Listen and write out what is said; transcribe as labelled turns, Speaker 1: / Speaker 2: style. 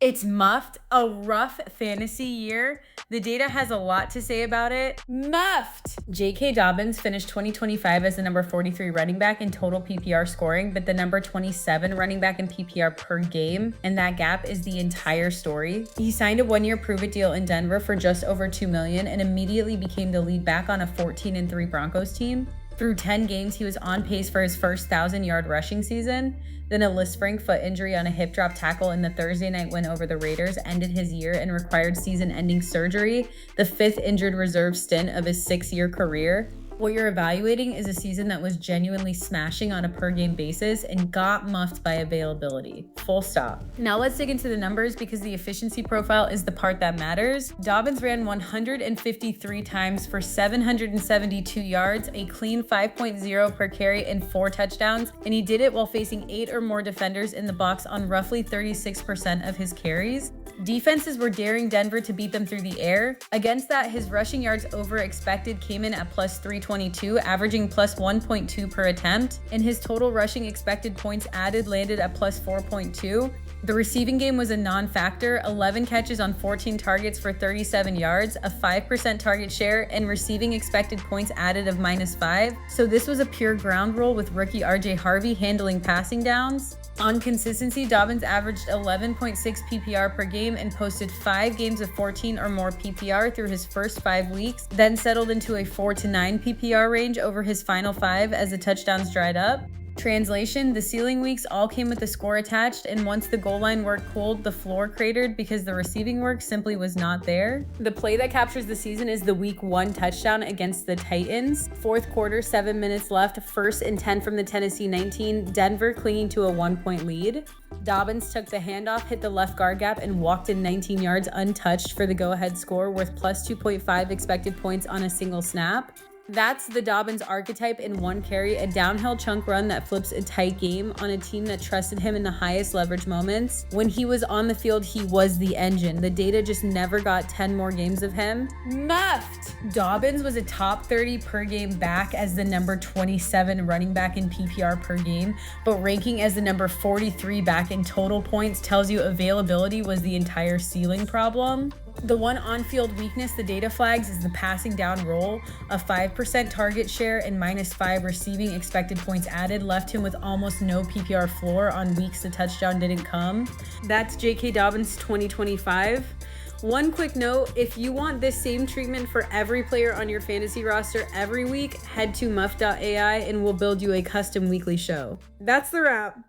Speaker 1: It's muffed, a rough fantasy year. The data has a lot to say about it. Muffed! J.K. Dobbins finished 2025 as the number 43 running back in total PPR scoring, but the number 27 running back in PPR per game, and that gap is the entire story. He signed a one-year prove-it deal in Denver for just over $2 million and immediately became the lead back on a 14-3 Broncos team. Through 10 games, he was on pace for his first 1,000-yard rushing season. Then a Lisfranc foot injury on a hip drop tackle in the Thursday night win over the Raiders ended his year and required season-ending surgery, the 5th injured reserve stint of his 6-year career. What you're evaluating is a season that was genuinely smashing on a per-game basis and got muffed by availability. Full stop. Now let's dig into the numbers because the efficiency profile is the part that matters. Dobbins ran 153 times for 772 yards, a clean 5.0 per carry and 4 touchdowns, and he did it while facing 8 or more defenders in the box on roughly 36% of his carries. Defenses were daring Denver to beat them through the air. Against that, his rushing yards over expected came in at plus 322, averaging plus 1.2 per attempt, and his total rushing expected points added landed at plus 4.2. The receiving game was a non-factor, 11 catches on 14 targets for 37 yards, a 5% target share, and receiving expected points added of -5. So this was a pure ground roll with rookie RJ Harvey handling passing downs. On consistency, Dobbins averaged 11.6 PPR per game and posted 5 games of 14 or more PPR through his first 5 weeks, then settled into a 4 to 9 PPR range over his final 5 as the touchdowns dried up. Translation, the ceiling weeks all came with the score attached, and once the goal line work cooled, the floor cratered because the receiving work simply was not there. The play that captures the season is the week 1 touchdown against the Titans. 4th quarter, 7 minutes left, 1st and 10 from the Tennessee 19, Denver clinging to a 1-point lead. Dobbins took the handoff, hit the left guard gap, and walked in 19 yards untouched for the go-ahead score worth plus 2.5 expected points on a single snap. That's the Dobbins archetype in one carry, a downhill chunk run that flips a tight game on a team that trusted him in the highest leverage moments. When he was on the field, he was the engine. The data just never got 10 more games of him. Muffed! Dobbins was a top 30 per game back as the number 27 running back in PPR per game, but ranking as the number 43 back in total points tells you availability was the entire ceiling problem. The one on-field weakness the data flags is the passing down role. A 5% target share and -5 receiving expected points added left him with almost no PPR floor on weeks the touchdown didn't come. That's J.K. Dobbins 2025. One quick note, if you want this same treatment for every player on your fantasy roster every week, head to muff.ai and we'll build you a custom weekly show. That's the wrap.